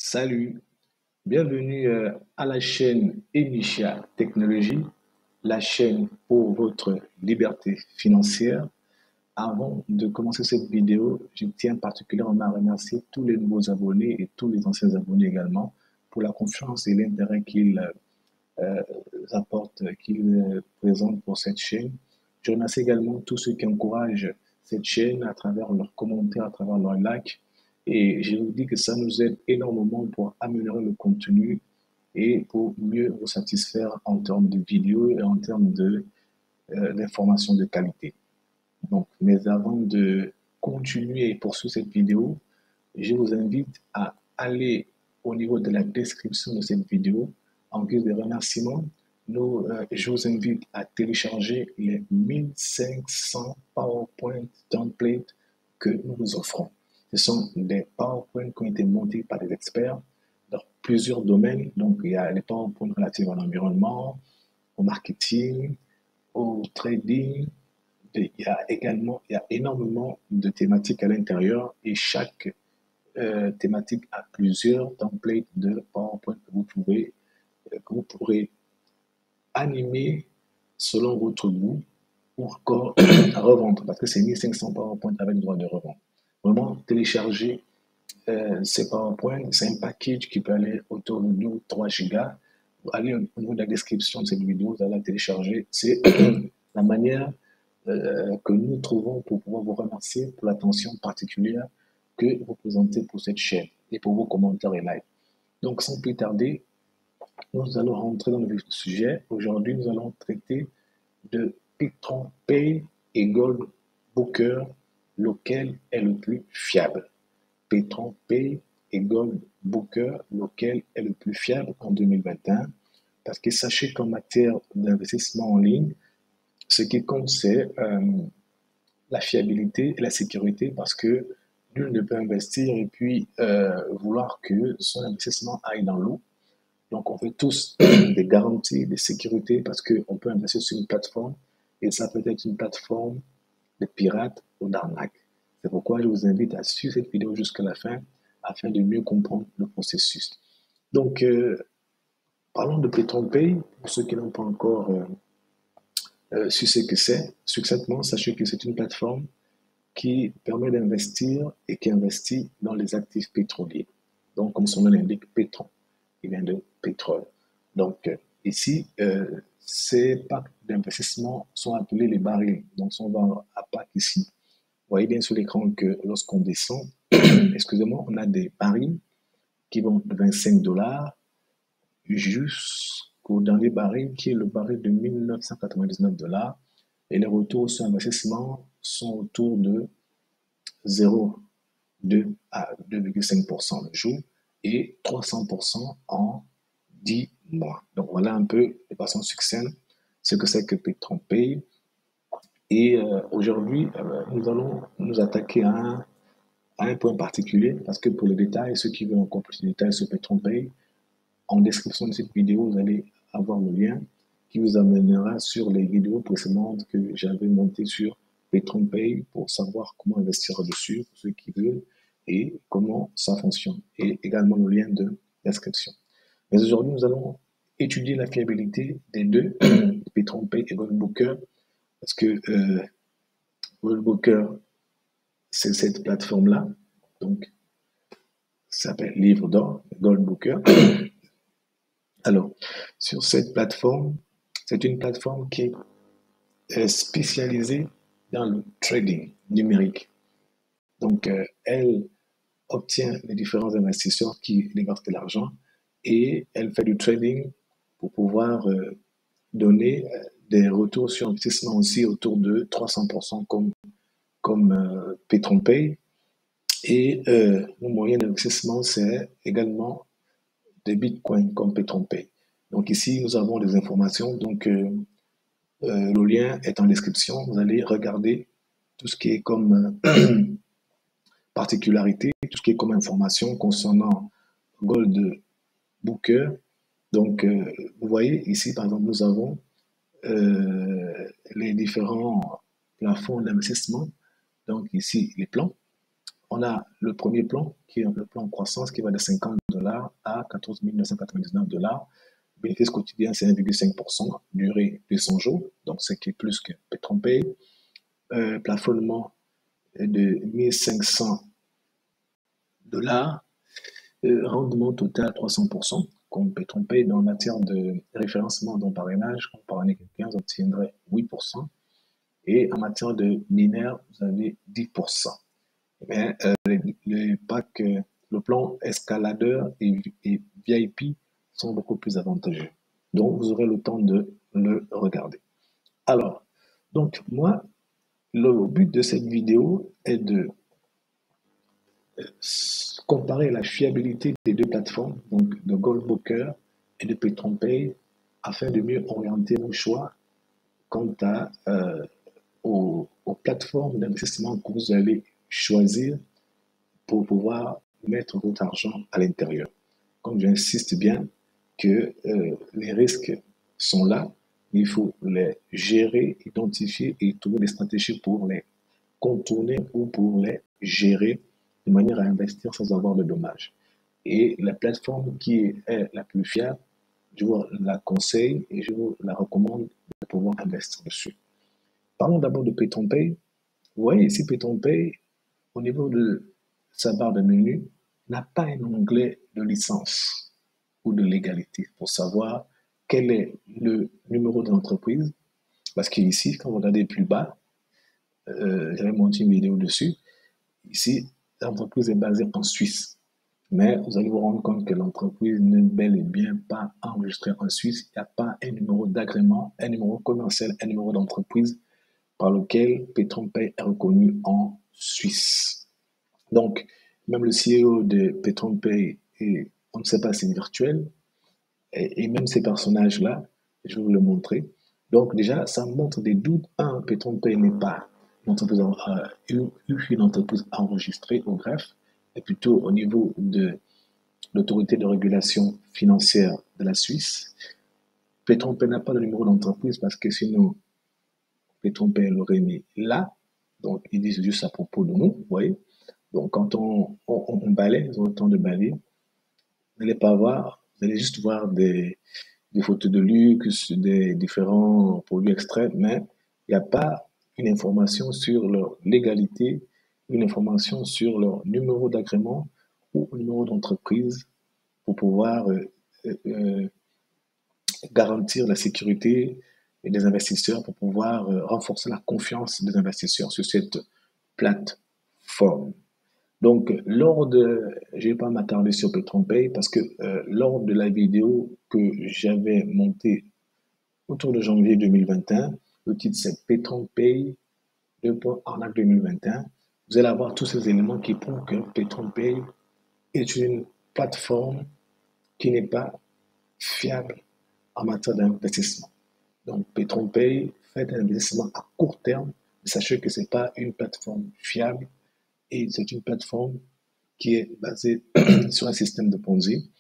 Salut, bienvenue à la chaîne Enicia Technologies, la chaîne pour votre liberté financière. Avant de commencer cette vidéo, je tiens particulièrement à remercier tous les nouveaux abonnés et tous les anciens abonnés également pour la confiance et l'intérêt qu'ils euh, apportent, qu'ils présentent pour cette chaîne. Je remercie également tous ceux qui encouragent cette chaîne à travers leurs commentaires, à travers leurs likes. Et je vous dis que ça nous aide énormément pour améliorer le contenu et pour mieux vous satisfaire en termes de vidéos et en termes d'informations de qualité. Donc, mais avant de continuer et poursuivre cette vidéo, je vous invite à aller au niveau de la description de cette vidéo. En guise de remerciement, je vous invite à télécharger les 1500 PowerPoint templates que nous vous offrons. Ce sont des PowerPoint qui ont été montés par des experts dans plusieurs domaines. Donc, il y a les PowerPoint relatifs à l'environnement, au marketing, au trading. Il y a énormément de thématiques à l'intérieur et chaque thématique à plusieurs templates de PowerPoint que vous pourrez animer selon votre goût ou encore revendre parce que c'est 1500 PowerPoint avec droit de revente. Vraiment, télécharger ces PowerPoint, c'est un package qui peut aller autour de 2 ou 3 gigas. Allez au niveau de la description de cette vidéo, vous allez la télécharger. C'est la manière que nous trouvons pour pouvoir vous remercier pour l'attention particulière que vous présentez pour cette chaîne et pour vos commentaires et likes. Donc, sans plus tarder, nous allons rentrer dans le vif du sujet. Aujourd'hui, nous allons traiter de Petron Pay et Gold Booker, lequel est le plus fiable. Petron Pay et Gold Booker, lequel est le plus fiable en 2021. Parce que sachez qu'en matière d'investissement en ligne, ce qui compte, c'est la fiabilité et la sécurité parce que nul ne peut investir et puis vouloir que son investissement aille dans l'eau. Donc, on veut tous des garanties de sécurité parce qu'on peut investir sur une plateforme et ça peut être une plateforme de pirates ou d'arnaque. C'est pourquoi je vous invite à suivre cette vidéo jusqu'à la fin afin de mieux comprendre le processus. Donc, parlons de Petron Pay. Pour ceux qui n'ont pas encore su ce que c'est, succinctement, sachez que c'est une plateforme qui permet d'investir et qui investit dans les actifs pétroliers. Donc, comme son nom l'indique, pétron, il vient de pétrole. Donc, ici, ces packs d'investissement sont appelés les barils. Donc, si on va à pack ici, vous voyez bien sur l'écran que lorsqu'on descend, excusez-moi, on a des barils qui vont de 25 dollars jusqu'au dernier baril qui est le baril de 1999 dollars. Et les retours sur investissement sont autour de 0,2 à 2,5% le jour et 300% en 10 mois. Donc voilà un peu de façon succincte ce que c'est que Petron Pay. Et aujourd'hui, nous allons nous attaquer à un point particulier parce que pour le détail, ceux qui veulent encore plus de détails sur Petron Pay, en description de cette vidéo, vous allez avoir le lien qui vous amènera sur les vidéos précédentes que j'avais montées sur Petron Pay pour savoir comment investir dessus pour ceux qui veulent et comment ça fonctionne. Et également le lien de description. Mais aujourd'hui, nous allons étudier la fiabilité des deux, Petron Pay et Gold Booker, parce que Gold Booker, c'est cette plateforme-là. Donc, ça s'appelle Livre d'or, Gold Booker. Alors, sur cette plateforme, c'est une plateforme qui est spécialisée dans le trading numérique. Donc, elle obtient les différents investisseurs qui dégagent de l'argent et elle fait du trading pour pouvoir donner des retours sur investissement aussi autour de 300% comme Petron Pay. Et le moyen d'investissement, c'est également des bitcoins comme Petron Pay. Donc ici, nous avons des informations. Donc, le lien est en description. Vous allez regarder tout ce qui est comme particularité, tout ce qui est comme information concernant Gold Booker. Donc, vous voyez ici, par exemple, nous avons les différents plafonds d'investissement. Donc, ici, les plans. on a le premier plan, qui est le plan croissance, qui va de $50 à 14 999. Bénéfice quotidien, c'est 1,5%, durée de 100 jours, donc ce qui est plus que PetronPay. Plafonnement de 1 500 $, rendement total 300%, comme PetronPay dans matière de référencement dans parrainage, quand parrainez quelqu'un, vous obtiendrez 8%, et en matière de binaire, vous avez 10%. Mais le pack, le plan escaladeur et VIP sont beaucoup plus avantageux. Donc, vous aurez le temps de le regarder. Alors, donc, moi, le but de cette vidéo est de comparer la fiabilité des deux plateformes, donc de Goldbroker et de PetronPay, afin de mieux orienter nos choix quant aux plateformes d'investissement que vous allez choisir pour pouvoir mettre votre argent à l'intérieur. Comme j'insiste bien que les risques sont là, il faut les gérer, identifier et trouver des stratégies pour les contourner ou pour les gérer de manière à investir sans avoir de dommages. Et la plateforme qui est la plus fiable, je vous la conseille et je vous la recommande de pouvoir investir dessus. Parlons d'abord de PetronPay. Vous voyez ici PetronPay, au niveau de sa barre de menu, n'a pas un onglet de licence ou de légalité pour savoir quel est le numéro de l'entreprise. Parce qu'ici, quand vous regardez plus bas, j'avais monté une vidéo dessus. Ici, l'entreprise est basée en Suisse. Mais vous allez vous rendre compte que l'entreprise n'est bel et bien pas enregistrée en Suisse. Il n'y a pas un numéro d'agrément, un numéro commercial, un numéro d'entreprise par lequel PetronPay est reconnu en Suisse. Donc, même le CEO de PetronPay, on ne sait pas si c'est virtuel, et même ces personnages-là, je vais vous le montrer. Donc déjà, ça montre des doutes. Un, PetronPay n'est pas une entreprise enregistrée au greffe, et plutôt au niveau de l'autorité de régulation financière de la Suisse. PetronPay n'a pas de numéro d'entreprise parce que sinon, PetronPay l'aurait mis là. Donc, ils disent juste à propos de nous, vous voyez. Donc, quand on balaye, ils ont le temps de balayer, vous n'allez pas voir, vous allez juste voir des photos de luxe, des différents produits extraits, mais il n'y a pas une information sur leur légalité, une information sur leur numéro d'agrément ou numéro d'entreprise pour pouvoir garantir la sécurité des investisseurs, pour pouvoir renforcer la confiance des investisseurs sur cette plateforme. Donc, je ne vais pas m'attarder sur PetronPay parce que lors de la vidéo que j'avais montée autour de janvier 2021, le titre c'est PetronPay, arnaque 2021. Vous allez avoir tous ces éléments qui prouvent que PetronPay est une plateforme qui n'est pas fiable en matière d'investissement. Donc, PetronPay, faites un investissement à court terme, mais sachez que ce n'est pas une plateforme fiable et c'est une plateforme qui est basée sur un système de Ponzi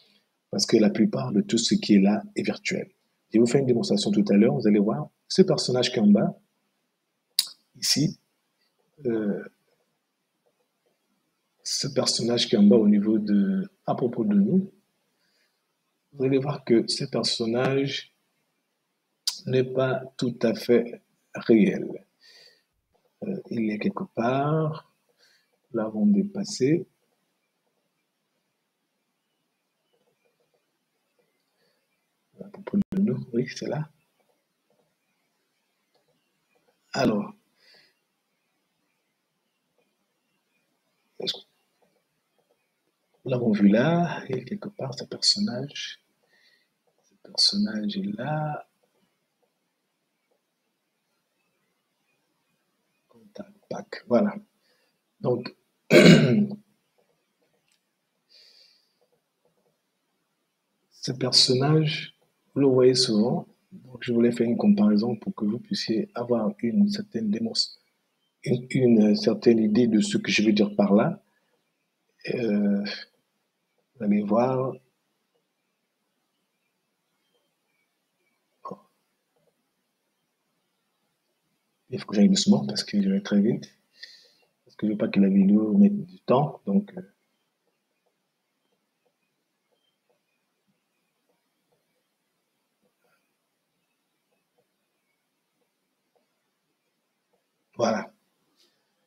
parce que la plupart de tout ce qui est là est virtuel. Je vais vous faire une démonstration tout à l'heure, vous allez voir ce personnage qui est en bas, ici, ce personnage qui est en bas à propos de nous, vous allez voir que ce personnage n'est pas tout à fait réel. Il est quelque part, là avons dépassé. À propos de nous, oui, c'est là. Alors, nous l'avons vu là, et quelque part ce personnage est là. Contact pack, voilà. Donc, ce personnage, vous le voyez souvent. Donc, je voulais faire une comparaison pour que vous puissiez avoir une certaine une certaine idée de ce que je veux dire par là. Vous allez voir. Il faut que j'aille doucement parce que je vais très vite. que je veux pas que la vidéo mette du temps. Donc, voilà.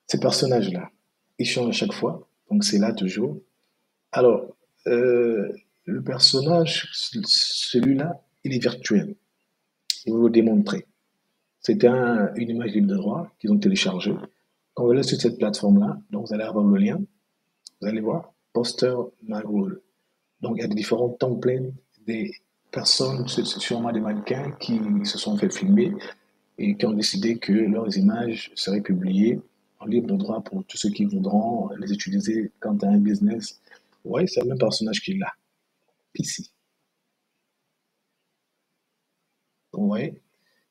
Ces personnages-là, ils changent à chaque fois. Donc, c'est là toujours. Alors, le personnage, celui-là, il est virtuel. Je vais vous le démontrer. C'était une image libre de droit qu'ils ont téléchargée. Quand vous allez sur cette plateforme-là, donc vous allez avoir le lien, vous allez voir, Poster Magul. Donc il y a des différents templates des personnes, sûrement des mannequins qui se sont fait filmer et qui ont décidé que leurs images seraient publiées en libre de droit pour tous ceux qui voudront les utiliser quant à un business. Oui, c'est le même personnage qu'il a ici. Vous voyez?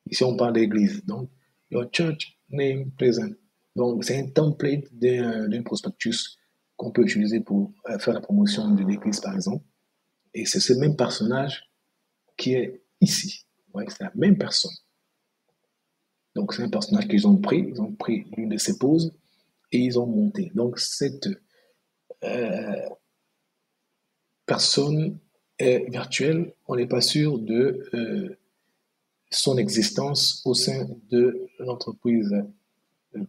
Ici, on parle d'église. Donc, your church name present. Donc, c'est un template d'un prospectus qu'on peut utiliser pour faire la promotion de l'église, par exemple. Et c'est ce même personnage qui est ici. Ouais, c'est la même personne. Donc, c'est un personnage qu'ils ont pris. Ils ont pris l'une de ses poses et ils ont monté. Donc, cette personne est virtuelle. On n'est pas sûr de son existence au sein de l'entreprise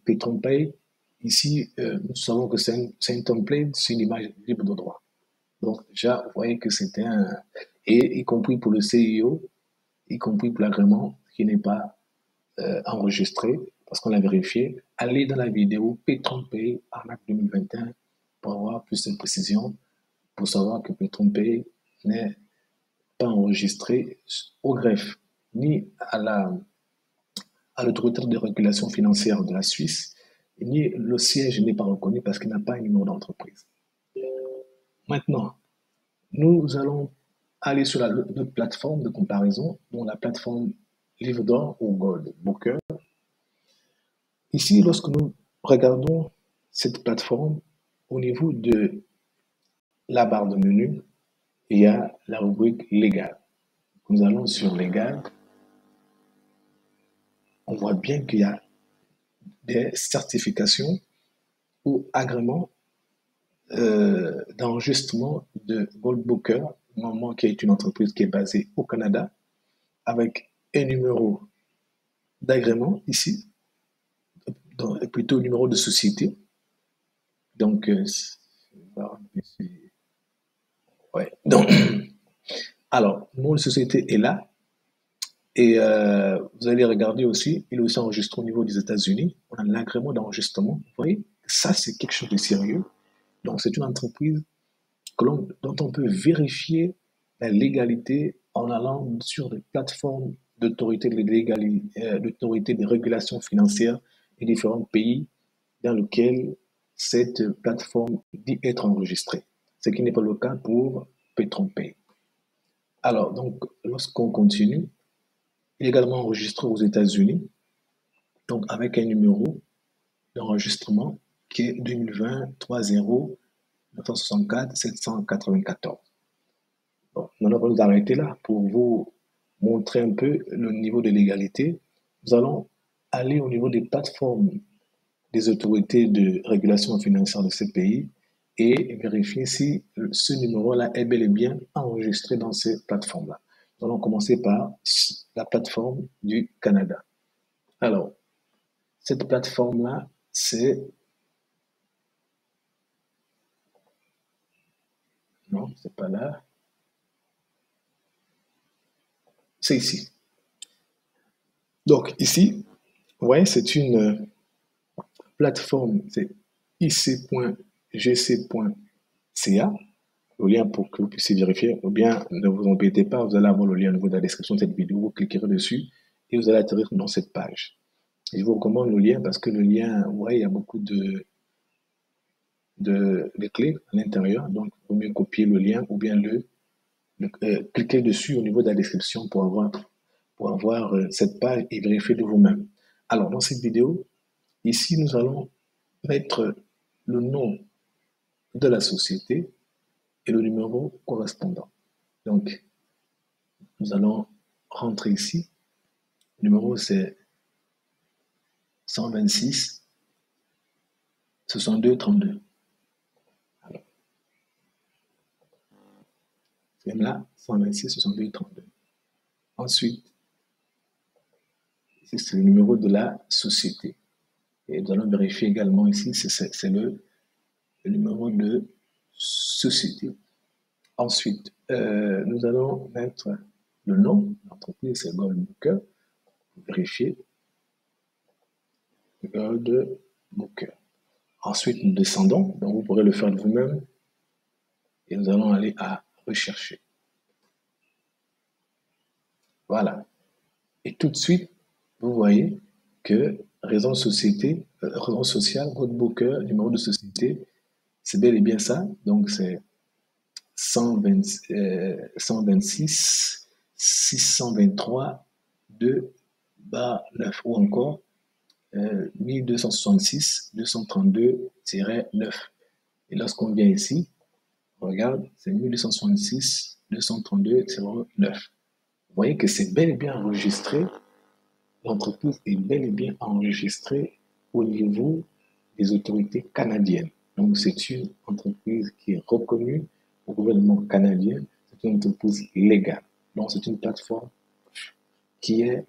PetronPay. Ici, nous savons que c'est un template, c'est une image libre de droit. Donc, déjà, vous voyez que c'était un. Et y compris pour le CIO, y compris pour l'agrément qui n'est pas enregistré, parce qu'on l'a vérifié. Allez dans la vidéo PetronPay Arnaque 2021 pour avoir plus de précision, pour savoir que PetronPay n'est pas enregistré au greffe, ni à l'autorité de régulation financière de la Suisse, ni le siège n'est pas reconnu parce qu'il n'a pas un numéro d'entreprise. Maintenant, nous allons aller sur notre plateforme de comparaison, dont la plateforme Livre d'Or ou Gold Booker. Ici, lorsque nous regardons cette plateforme, au niveau de la barre de menu, il y a la rubrique Légal. Nous allons sur Légal. On voit bien qu'il y a des certifications ou agréments d'enregistrement de Gold Booker, normalement qui est une entreprise qui est basée au Canada, avec un numéro d'agrément ici, donc, plutôt numéro de société. Donc, ouais. Donc, alors, le numéro de société est là. Et vous allez regarder aussi, il est aussi enregistré au niveau des États-Unis. On a l'agrément d'enregistrement. Vous voyez, ça, c'est quelque chose de sérieux. Donc, c'est une entreprise dont on peut vérifier la légalité en allant sur des plateformes d'autorité de régulation financière des différents pays dans lesquels cette plateforme dit être enregistrée, ce qui n'est pas le cas pour PetronPay. Alors, donc, lorsqu'on continue, il est également enregistré aux États-Unis, donc avec un numéro d'enregistrement qui est 2020 30 964 794. Bon, maintenant, on va nous arrêter là pour vous montrer un peu le niveau de légalité. Nous allons aller au niveau des plateformes des autorités de régulation financière de ces pays et vérifier si ce numéro-là est bel et bien enregistré dans ces plateformes-là. Nous allons commencer par la plateforme du Canada. Alors, cette plateforme-là, c'est... Non, c'est pas là. C'est ici. Donc, ici, vous voyez, c'est une plateforme, c'est ic.gc.ca, le lien pour que vous puissiez vérifier, ou bien ne vous embêtez pas, vous allez avoir le lien au niveau de la description de cette vidéo, vous cliquerez dessus et vous allez atterrir dans cette page. Et je vous recommande le lien parce que le lien, vous voyez, il y a beaucoup de clés à l'intérieur, donc il vaut mieux copier le lien ou bien cliquer dessus au niveau de la description pour avoir cette page et vérifier de vous-même. Alors, dans cette vidéo, ici, nous allons mettre le nom de la société et le numéro correspondant. Donc, nous allons rentrer ici. Le numéro, c'est 126 62 32. Alors, c'est là, 126 62 32. Ensuite, ici, c'est le numéro de la société. Et nous allons vérifier également ici, c'est le numéro de société. Ensuite, nous allons mettre le nom. L'entreprise, c'est Gold Booker. Vérifier. Gold Booker. Ensuite, nous descendons. Donc, vous pourrez le faire de vous-même. Et nous allons aller à rechercher. Voilà. Et tout de suite, vous voyez que raison société, raison sociale, Gold Booker, numéro de société, c'est bel et bien ça. Donc, c'est 126 623 2/9 ou encore 1266 232-9. Et lorsqu'on vient ici, regarde, c'est 1266 232-9. Vous voyez que c'est bel et bien enregistré, l'entreprise est bel et bien enregistrée au niveau des autorités canadiennes. Donc c'est une entreprise qui est reconnue au gouvernement canadien, c'est une entreprise légale. Donc c'est une plateforme qui est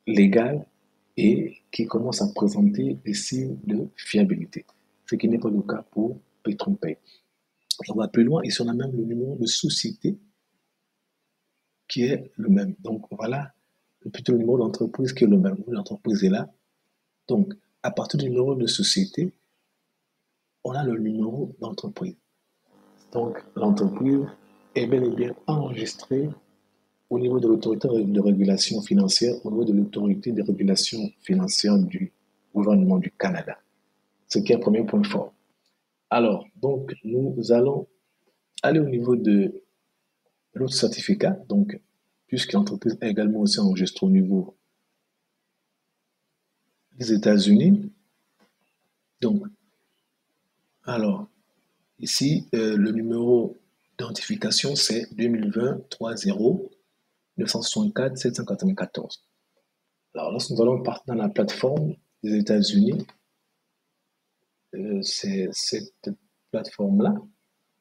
légale et qui commence à présenter des signes de fiabilité, ce qui n'est pas le cas pour PetronPay. On va plus loin, ici on a même le numéro de société qui est le même. Donc voilà plutôt le numéro d'entreprise qui est le même. L'entreprise est là. Donc à partir du numéro de société, on a le numéro d'entreprise. Donc l'entreprise est bel et bien enregistrée au niveau de l'autorité de régulation financière, au niveau de l'autorité de régulation financière du gouvernement du Canada. Ce qui est un premier point fort. Alors, donc, nous allons aller au niveau de l'autre certificat. Donc, puisque l'entreprise est également aussi enregistrée au niveau des États-Unis. Donc, alors, ici, le numéro d'identification, c'est 2020 30 964 794. Alors, lorsque nous allons partir dans la plateforme des États-Unis, c'est cette plateforme-là.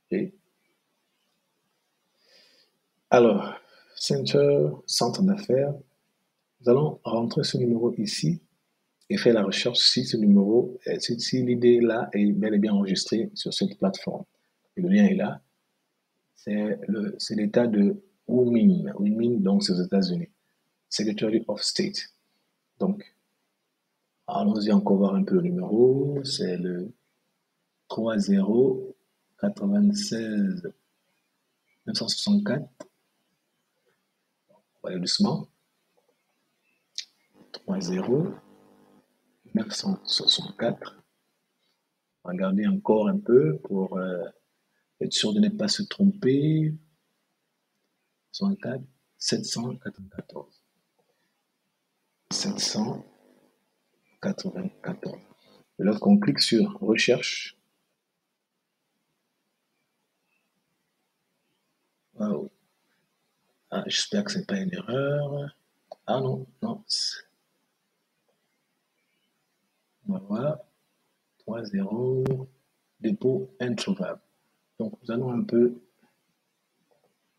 Okay. Alors, centre d'affaires, nous allons rentrer ce numéro ici et faire la recherche si ce numéro, si l'idée là est bel et bien enregistrée sur cette plateforme. Et le lien est là. C'est l'état de Wyoming. Wyoming, donc c'est aux États-Unis. Secretary of State. Donc, allons-y encore voir un peu le numéro. C'est le 30 96 964. On va aller doucement. 30 964. Regardez encore un peu pour être sûr de ne pas se tromper. 64 794. 794. Et lorsqu'on clique sur recherche, wow. Ah, j'espère que ce n'est pas une erreur. Ah non, non. Voilà. 30, dépôt introuvable. Donc nous allons un peu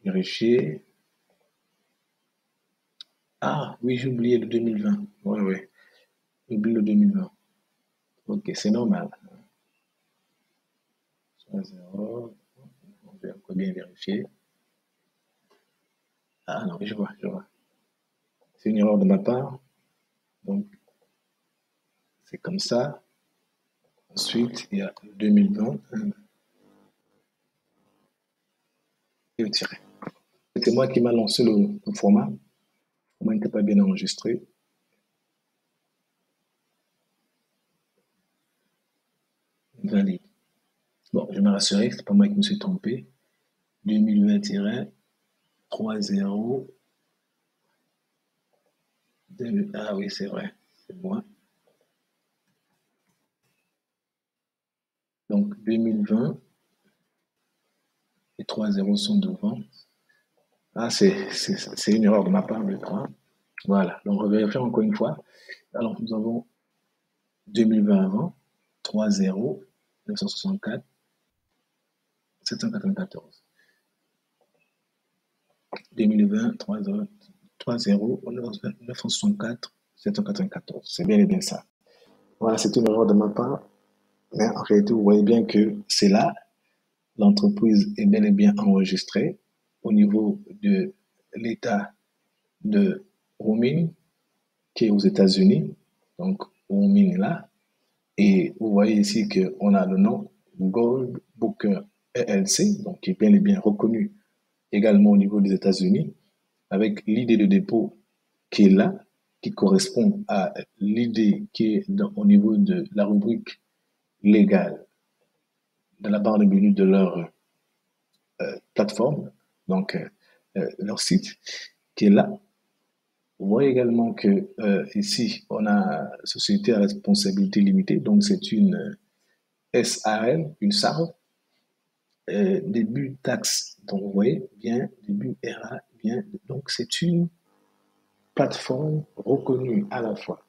vérifier. Ah oui, j'ai oublié le 2020. Oui, oui. J'ai oublié le 2020. Ok, c'est normal. 30, on va encore bien vérifier. Ah non, je vois, je vois. C'est une erreur de ma part. Donc, c'est comme ça. Ensuite, il y a 2020. Et le tiret. C'était moi qui m'a lancé le format. Le format n'était pas bien enregistré. Valide. Bon, je me rassurer, c'est pas moi qui me suis trompé. 2020-30. Ah oui, c'est vrai. C'est moi. Donc 2020, les 3 zéros sont devant. Ah, c'est une erreur de ma part, le 3. Voilà. Donc, on va vérifier encore une fois. Alors, nous avons 2020 avant, 30 964 794. 2020 30 964 794. C'est bien et bien ça. Voilà, c'est une erreur de ma part. Mais en réalité, vous voyez bien que c'est là, l'entreprise est bel et bien enregistrée au niveau de l'État de Wyoming, qui est aux États-Unis. Donc, Wyoming est là. Et vous voyez ici qu'on a le nom Gold Booker LLC, donc qui est bien et bien reconnu également au niveau des États-Unis, avec l'idée de dépôt qui est là, qui correspond à l'idée qui est au niveau de la rubrique légale de la barre de menu de leur plateforme, donc leur site, qui est là. Vous voyez également que ici, on a société à responsabilité limitée, donc c'est une SARL, une SARL, début taxe, donc vous voyez bien, début RA, bien, donc c'est une plateforme reconnue à la fois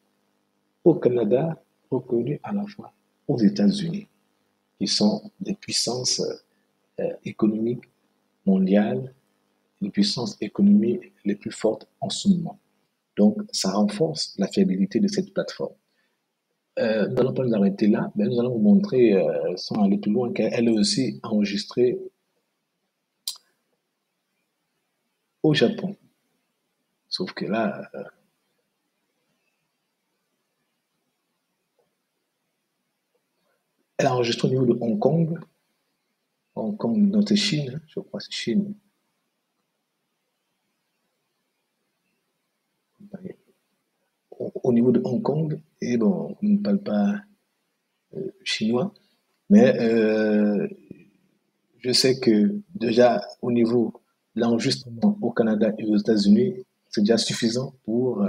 au Canada, reconnue à la fois aux États-Unis, qui sont des puissances économiques mondiales, les puissances économiques les plus fortes en ce moment. Donc, ça renforce la fiabilité de cette plateforme. Nous n'allons pas nous arrêter là, mais nous allons vous montrer, sans aller plus loin, qu'elle est aussi enregistrée au Japon. Sauf que là, elle est enregistrée au niveau de Hong Kong. Hong Kong, non, c'est Chine, je crois, c'est Chine. Au niveau de Hong Kong, et bon, on ne parle pas chinois, mais je sais que déjà au niveau de l'enregistrement au Canada et aux États-Unis, c'est déjà suffisant pour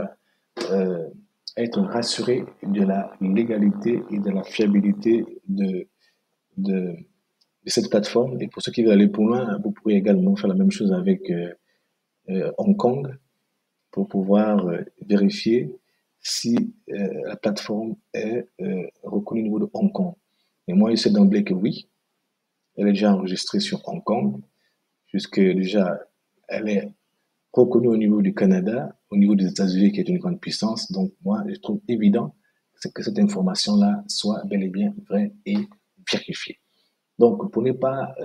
euh, être rassuré de la légalité et de la fiabilité de, de cette plateforme. Et pour ceux qui veulent aller plus loin, vous pourrez également faire la même chose avec Hong Kong pour pouvoir vérifier si la plateforme est reconnue au niveau de Hong Kong. Et moi, je sais d'emblée que oui, elle est déjà enregistrée sur Hong Kong, puisque déjà, elle est reconnue au niveau du Canada, au niveau des États-Unis, qui est une grande puissance. Donc, moi, je trouve évident que cette information-là soit bel et bien vraie et vérifiée. Donc, pour ne pas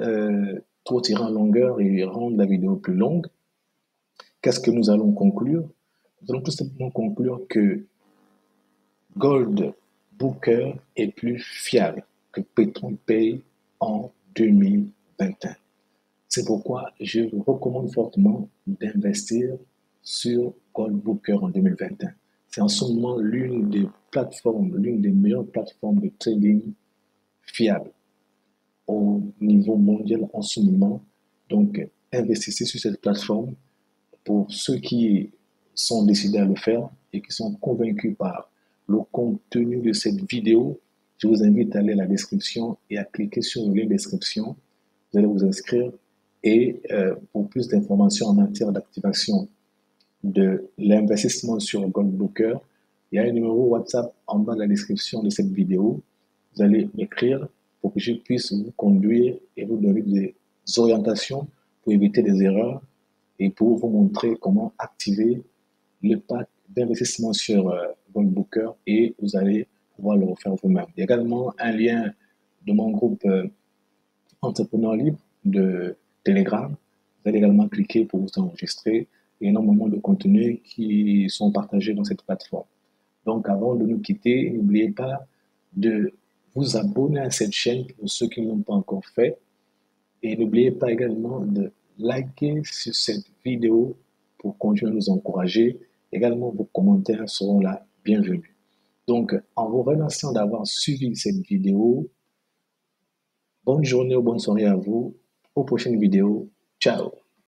trop tirer en longueur et rendre la vidéo plus longue, qu'est-ce que nous allons conclure? Nous allons tout simplement conclure que Gold Booker est plus fiable que PetronPay en 2021. C'est pourquoi je vous recommande fortement d'investir sur Gold Booker en 2021. C'est en ce moment l'une des plateformes, l'une des meilleures plateformes de trading fiables au niveau mondial en ce moment. Donc, investissez sur cette plateforme. Pour ceux qui sont décidés à le faire et qui sont convaincus par le contenu de cette vidéo, je vous invite à aller à la description et à cliquer sur le lien description. Vous allez vous inscrire et pour plus d'informations en matière d'activation de l'investissement sur Goldbooker, il y a un numéro WhatsApp en bas de la description de cette vidéo. Vous allez m'écrire pour que je puisse vous conduire et vous donner des orientations pour éviter des erreurs et pour vous montrer comment activer le pack d'investissement sur Goldbooker et vous allez pouvoir le refaire vous-même. Il y a également un lien de mon groupe Entrepreneur Libre de Telegram. Vous allez également cliquer pour vous enregistrer. Il y a énormément de contenus qui sont partagés dans cette plateforme. Donc, avant de nous quitter, n'oubliez pas de vous abonner à cette chaîne pour ceux qui ne l'ont pas encore fait. Et n'oubliez pas également de liker sur cette vidéo pour continuer à nous encourager. Également, vos commentaires seront là bienvenus. Donc, en vous remerciant d'avoir suivi cette vidéo, bonne journée ou bonne soirée à vous. Aux prochaines vidéos. Ciao.